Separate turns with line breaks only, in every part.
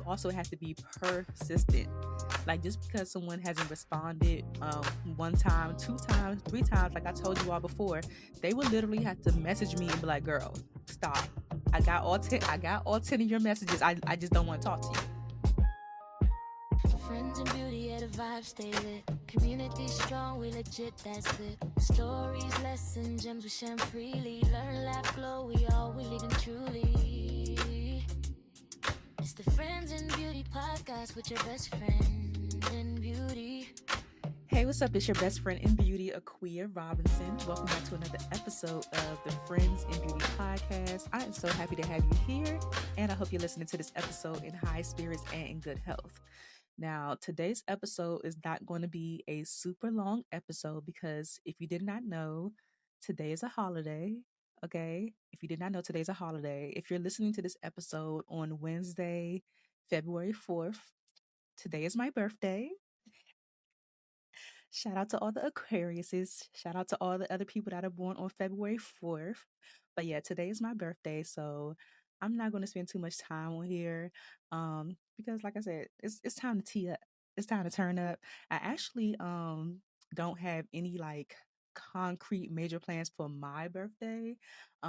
also have to be persistent. Like just because someone hasn't responded one time, two times, three times, like I told you all before, they would literally have to message me and be like, "Girl, stop. I got all 10. I got all 10 of your messages. I just don't want to talk to you."
Friends and beauty, yeah, the vibe stay lit. Community strong, we legit, that's it. Stories, lessons, gems we share freely. Learn, laugh, glow, we living truly. It's the Friends and Beauty podcast with your best friend in beauty.
Hey, what's up? It's your best friend in beauty, AkuaRobinson. Welcome back to another episode of the Friends in Beauty podcast. I am so happy to have you here, and I hope you're listening to this episode in high spirits and in good health. Now, today's episode is not going to be a super long episode because if you did not know, today is a holiday. Okay. If you did not know, today's a holiday. If you're listening to this episode on Wednesday, February 4th, today is my birthday. Shout out to all the Aquariuses. Shout out to all the other people that are born on February 4th. But yeah, today is my birthday, so I'm not going to spend too much time on here because like I said, it's time to tee up. It's time to turn up. I actually don't have any like concrete major plans for my birthday.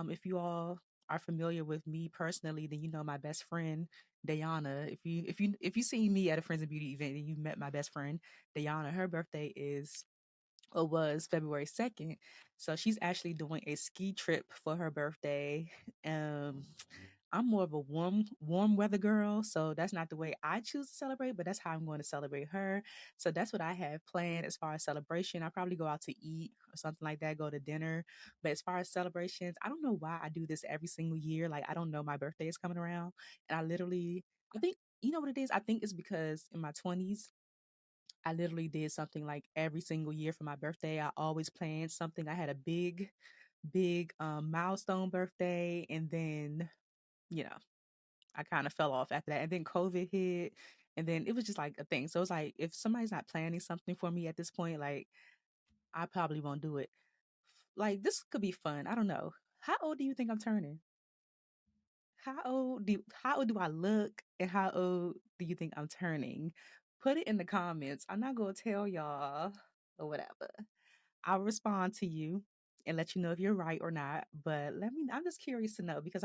If you all are familiar with me personally, then you know my best friend Dayana. If you see me at a Friends of Beauty event and you met my best friend Dayana, her birthday is or was February 2nd. So she's actually doing a ski trip for her birthday. Um I'm more of a warm weather girl, so that's not the way I choose to celebrate, but that's how I'm going to celebrate her. So that's what I have planned as far as celebration. I probably go out to eat or something like that, go to dinner. But as far as celebrations, I don't know why I do this every single year. Like I don't know my birthday is coming around, and I think you know what it is. I think it's because in my 20s I literally did something like every single year for my birthday. I always planned something. I had a big milestone birthday, and then you know I kind of fell off after that. And then COVID hit, and then it was just like a thing. So it's like if somebody's not planning something for me at this point, like I probably won't do it. Like this could be fun. I don't know. How old do you think I'm turning? How old do I look, and how old do you think I'm turning? Put it in the comments. I'm not gonna tell y'all or whatever. I'll respond to you and let you know if you're right or not. But I'm just curious to know because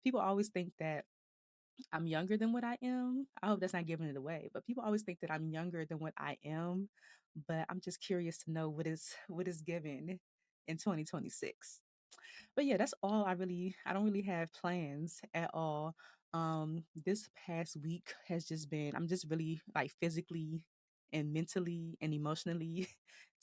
people always think that I'm younger than what I am. I hope that's not giving it away, but people always think that I'm younger than what I am. But I'm just curious to know what is given in 2026. But yeah, that's all I don't really have plans at all. This past week has just been I'm just really like physically and mentally and emotionally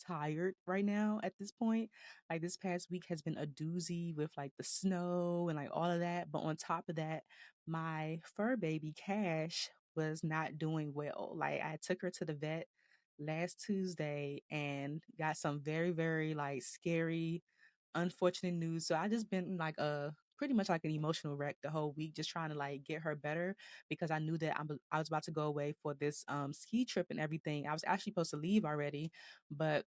tired right now at this point. Like this past week has been a doozy with like the snow and like all of that. But on top of that, my fur baby Cash was not doing well. Like I took her to the vet last Tuesday and got some very, very like scary unfortunate news. So I just been like a pretty much like an emotional wreck the whole week, just trying to like get her better because I knew that I was about to go away for this ski trip and everything. I was actually supposed to leave already, but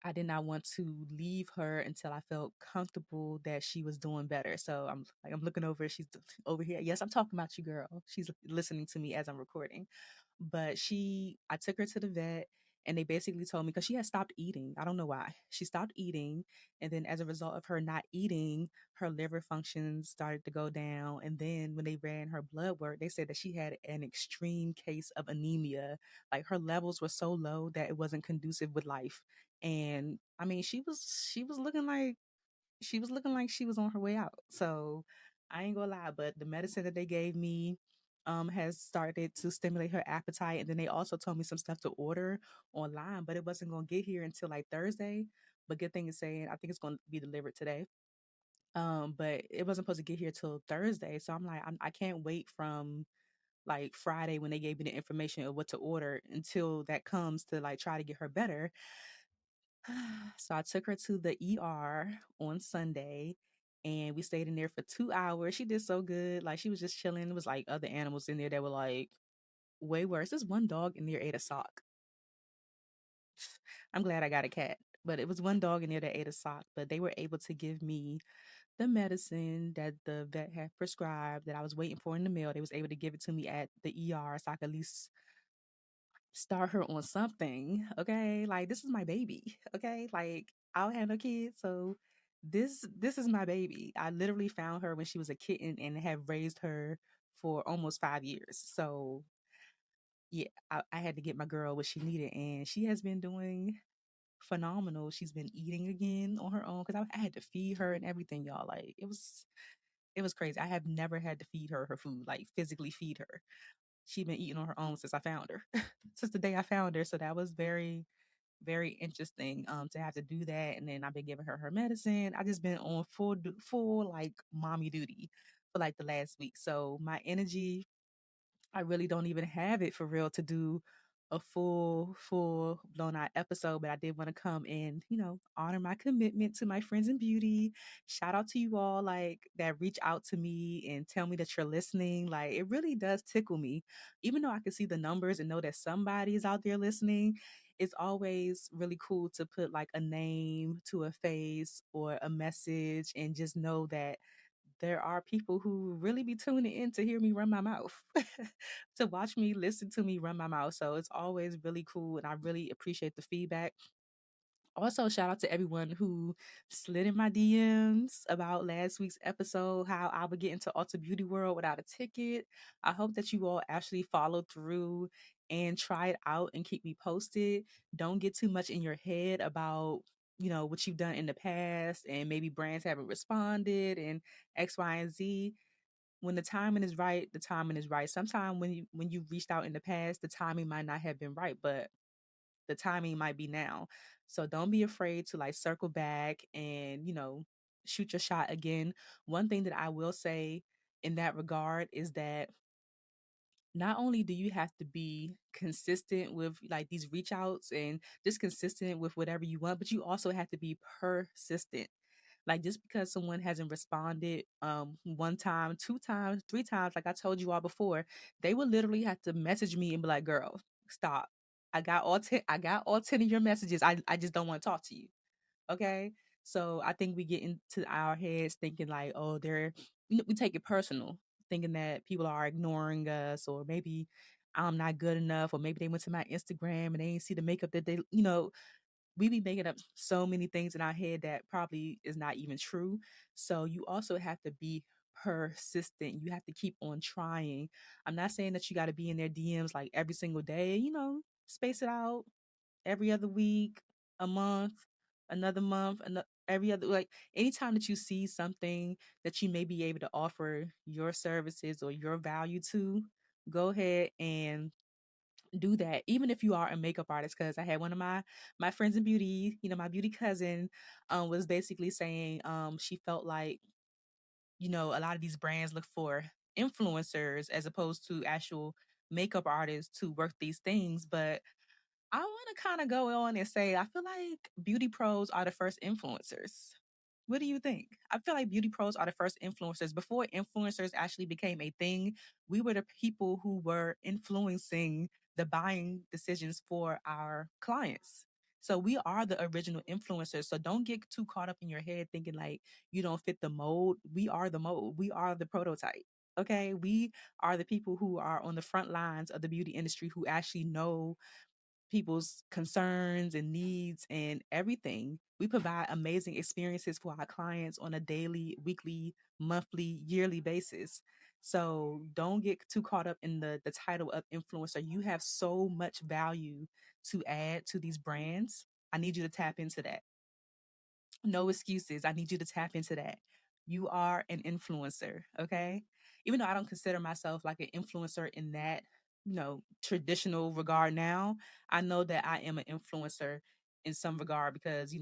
I did not want to leave her until I felt comfortable that she was doing better. So I'm looking over, she's over here. Yes, I'm talking about you, girl. She's listening to me as I'm recording. But I took her to the vet and they basically told me because she had stopped eating. I don't know why. She stopped eating. And then as a result of her not eating, her liver functions started to go down. And then when they ran her blood work, they said that she had an extreme case of anemia. Like her levels were so low that it wasn't conducive with life. And I mean, she was looking like she was on her way out. So I ain't gonna lie, but the medicine that they gave me has started to stimulate her appetite. And then they also told me some stuff to order online, but it wasn't gonna get here until like Thursday. But good thing is saying I think it's gonna be delivered today. But it wasn't supposed to get here till Thursday. So I'm like, I can't wait from like Friday when they gave me the information of what to order until that comes to like try to get her better. So I took her to the ER on Sunday and we stayed in there for 2 hours. She did so good. Like she was just chilling. It was like other animals in there that were like way worse. This one dog in there ate a sock. I'm glad I got a cat. But it was one dog in there that ate a sock. But they were able to give me the medicine that the vet had prescribed that I was waiting for in the mail. They was able to give it to me at the ER so I could at least start her on something. Okay. Like this is my baby. Okay. Like I don't have no kids. So this is my baby. I literally found her when she was a kitten and have raised her for almost 5 years. So yeah, I had to get my girl what she needed and she has been doing phenomenal. She's been eating again on her own because I had to feed her and everything, y'all. Like it was crazy. I have never had to feed her food, like physically feed her. She's been eating on her own since I found her, since the day I found her. So that was very, very interesting to have to do that. And then I've been giving her medicine. I just been on full like mommy duty for like the last week. So my energy I really don't even have it for real to do a full blown out episode, but I did want to come and, honor my commitment to my friends in beauty. Shout out to you all like that reach out to me and tell me that you're listening. Like it really does tickle me. Even though I can see the numbers and know that somebody is out there listening, it's always really cool to put like a name to a face or a message and just know that there are people who really be tuning in to hear me run my mouth, to watch me, listen to me run my mouth. So it's always really cool. And I really appreciate the feedback. Also, shout out to everyone who slid in my DMs about last week's episode, how I would get into Ulta Beauty World without a ticket. I hope that you all actually follow through and try it out and keep me posted. Don't get too much in your head about what you've done in the past and maybe brands haven't responded and X, Y, and Z. When the timing is right, the timing is right. Sometimes when you reached out in the past, the timing might not have been right, but the timing might be now. So don't be afraid to like circle back and, shoot your shot again. One thing that I will say in that regard is that not only do you have to be consistent with like these reach outs and just consistent with whatever you want, but you also have to be persistent. Like just because someone hasn't responded one time, two times, three times, like I told you all before, they would literally have to message me and be like, "Girl, stop. I got all 10 of your messages. I just don't want to talk to you." Okay? So I think we get into our heads thinking like, "Oh, we take it personal, thinking that people are ignoring us or maybe I'm not good enough or maybe they went to my Instagram and they didn't see the makeup that we be making up so many things in our head that probably is not even true. So you also have to be persistent. You have to keep on trying. I'm not saying that you got to be in their DMs like every single day, space it out every other week, a month, every other like anytime that you see something that you may be able to offer your services or your value to, go ahead and do that even if you are a makeup artist because I had one of my friends in beauty, my beauty cousin was basically saying she felt like a lot of these brands look for influencers as opposed to actual makeup artists to work these things, but I want to kind of go on and say I feel like beauty pros are the first influencers. What do you think? I feel like beauty pros are the first influencers. Before influencers actually became a thing, we were the people who were influencing the buying decisions for our clients. So we are the original influencers. So don't get too caught up in your head thinking like you don't fit the mold. We are the mold. We are the prototype. Okay. We are the people who are on the front lines of the beauty industry who actually know people's concerns and needs and everything. We provide amazing experiences for our clients on a daily, weekly, monthly, yearly basis. So don't get too caught up in the title of influencer. You have so much value to add to these brands. I need you to tap into that. No excuses. I need you to tap into that. You are an influencer, okay? Even though I don't consider myself like an influencer in that, traditional regard now, I know that I am an influencer in some regard because,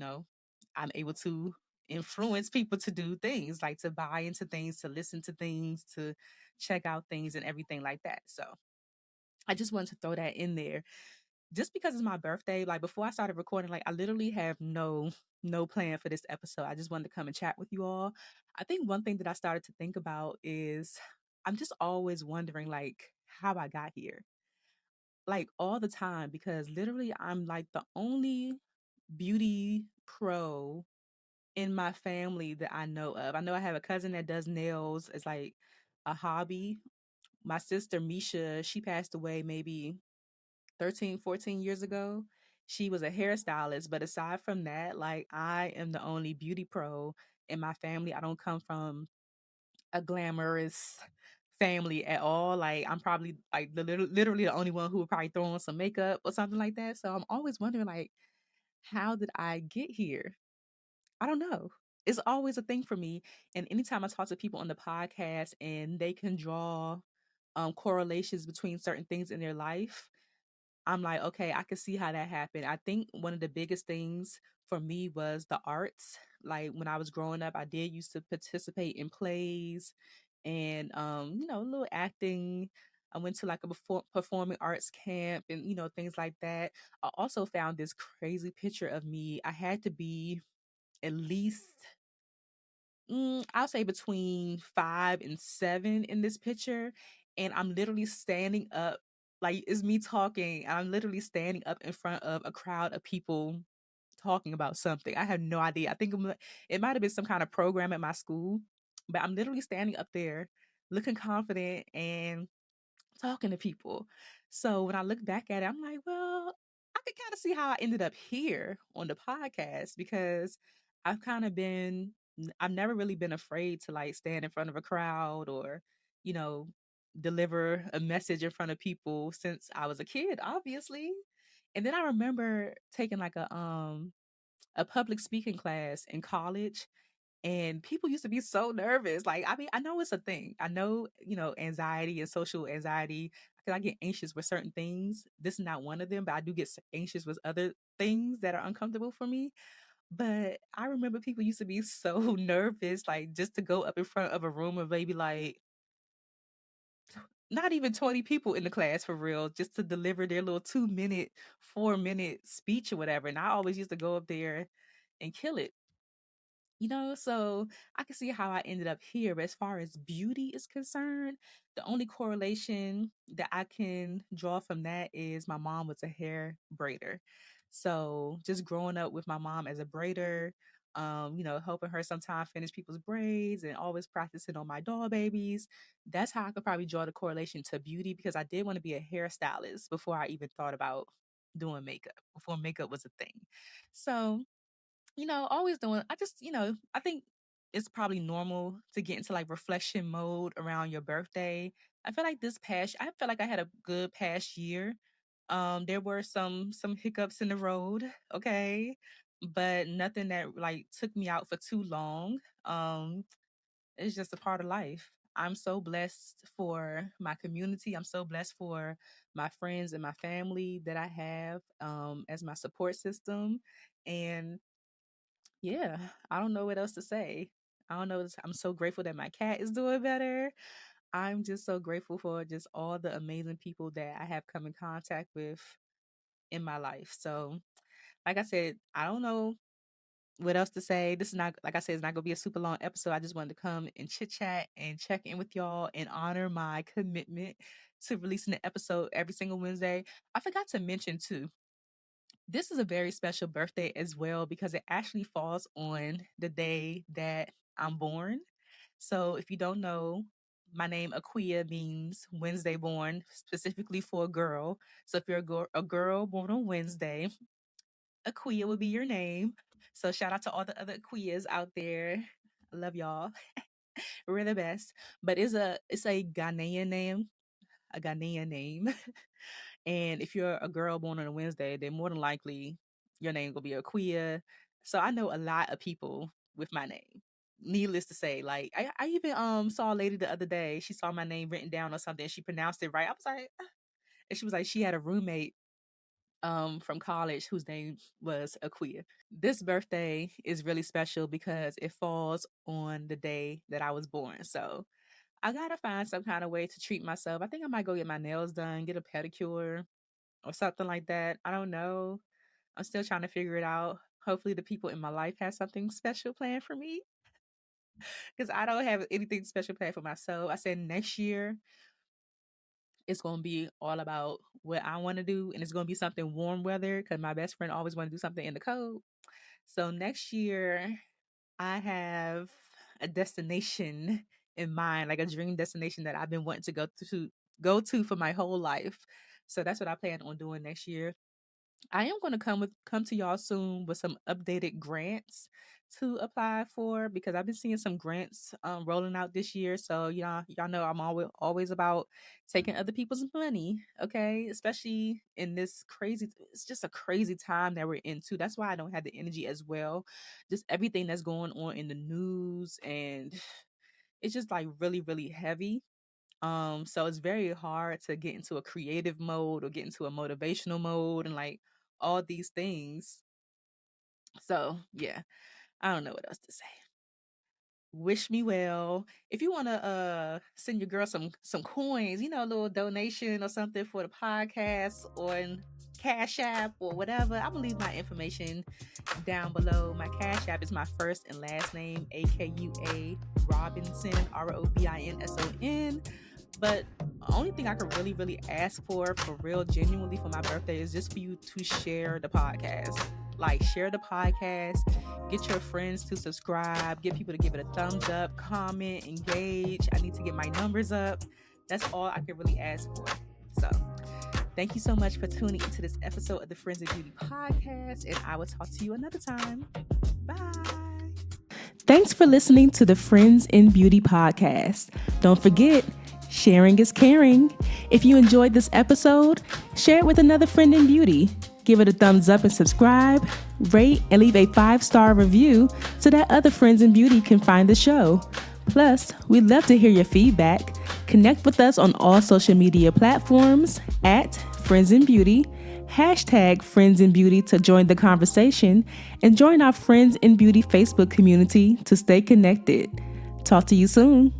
I'm able to influence people to do things, like to buy into things, to listen to things, to check out things and everything like that. So I just wanted to throw that in there just because it's my birthday, like before I started recording, like I literally have no plan for this episode. I just wanted to come and chat with you all. I think one thing that I started to think about is I'm just always wondering like how I got here. Like all the time because literally I'm like the only beauty pro in my family that I know of. I know I have a cousin that does nails. It's like a hobby. My sister Misha, she passed away maybe 13, 14 years ago. She was a hairstylist, but aside from that, like I am the only beauty pro in my family. I don't come from a glamorous family at all. Like I'm probably like literally the only one who would probably throw on some makeup or something like that. So I'm always wondering like, how did I get here? I don't know. It's always a thing for me. And anytime I talk to people on the podcast and they can draw correlations between certain things in their life, I'm like, okay, I can see how that happened. I think one of the biggest things for me was the arts. Like when I was growing up, I did used to participate in plays and a little acting. I went to like a performing arts camp and things like that. I also found this crazy picture of me. I had to be at least I'll say between 5 and 7 in this picture. And I'm literally standing up, like it's me talking. I'm literally standing up in front of a crowd of people talking about something. I have no idea. I think it might have been some kind of program at my school, but I'm literally standing up there looking confident and talking to people. So when I look back at it, I'm like, well, I could kind of see how I ended up here on the podcast because I've kind of been, I've never really been afraid to like stand in front of a crowd or, you know, deliver a message in front of people since I was a kid, obviously. And then I remember taking like a public speaking class in college and people used to be so nervous. Like, I mean, I know it's a thing. I know, anxiety and social anxiety. Because I get anxious with certain things. This is not one of them, but I do get anxious with other things that are uncomfortable for me. But I remember people used to be so nervous, like just to go up in front of a room of maybe like not even 20 people in the class for real, just to deliver their little 2 minute, 4 minute speech or whatever. And I always used to go up there and kill it. So I can see how I ended up here. But as far as beauty is concerned, the only correlation that I can draw from that is my mom was a hair braider. So just growing up with my mom as a braider, helping her sometimes finish people's braids and always practicing on my doll babies. That's how I could probably draw the correlation to beauty because I did want to be a hairstylist before I even thought about doing makeup, before makeup was a thing. So always doing, I think it's probably normal to get into like reflection mode around your birthday. I feel like I feel like I had a good past year. There were some hiccups in the road, okay, but nothing that like took me out for too long. It's just a part of life. I'm so blessed for my community. I'm so blessed for my friends and my family that I have as my support system. And yeah, I don't know what else to say. I don't know. I'm so grateful that my cat is doing better. I'm just so grateful for just all the amazing people that I have come in contact with in my life. So, like I said, I don't know what else to say. This is not, like I said, it's not going to be a super long episode. I just wanted to come and chit chat and check in with y'all and honor my commitment to releasing an episode every single Wednesday. I forgot to mention too, this is a very special birthday as well because it actually falls on the day that I'm born. So if you don't know, my name Akua means Wednesday born, specifically for a girl. So if you're a girl born on Wednesday, Akua would be your name. So shout out to all the other Akuas out there. I love y'all. We're the best. But it's a Ghanaian name, a Ghanaian name. And if you're a girl born on a Wednesday, then more than likely your name will be Aquia. So I know a lot of people with my name. Needless to say, like I even saw a lady the other day. She saw my name written down or something. She pronounced it right. I was like, "Ah." And she was like, she had a roommate from college whose name was Aquia. This birthday is really special because it falls on the day that I was born. So I gotta find some kind of way to treat myself. I think I might go get my nails done, get a pedicure, or something like that. I don't know. I'm still trying to figure it out. Hopefully, the people in my life have something special planned for me because I don't have anything special planned for myself. I said next year it's going to be all about what I want to do, and it's going to be something warm weather because my best friend always want to do something in the cold. So next year I have a destination in mind, like a dream destination that I've been wanting to go to for my whole life. So that's what I plan on doing next year. I am going to come to y'all soon with some updated grants to apply for because I've been seeing some grants rolling out this year. So y'all know I'm always about taking other people's money, okay? Especially in this crazy. It's just a crazy time that we're into. That's why I don't have the energy as well. Just everything that's going on in the news, and it's just like really really heavy. So it's very hard to get into a creative mode or get into a motivational mode and like all these things. So yeah, I don't know what else to say. Wish me well. If you want to send your girl some coins, a little donation or something for the podcast or in Cash App or whatever, I'm gonna leave my information down below. My Cash App is my first and last name, Akua Robinson, Robinson. But the only thing I could really, really ask for real, genuinely for my birthday is just for you to share the podcast. Like, share the podcast, get your friends to subscribe, get people to give it a thumbs up, comment, engage. I need to get my numbers up. That's all I can really ask for. So, thank you so much for tuning into this episode of the Friends in Beauty podcast, and I will talk to you another time. Bye. Thanks for listening to the Friends in Beauty podcast. Don't forget, sharing is caring. If you enjoyed this episode, share it with another friend in beauty. Give it a thumbs up and subscribe, rate, and leave a 5-star review so that other friends in beauty can find the show. Plus, we'd love to hear your feedback. Connect with us on all social media platforms at Friends in Beauty, hashtag Friends in Beauty to join the conversation, and join our Friends in Beauty Facebook community to stay connected. Talk to you soon.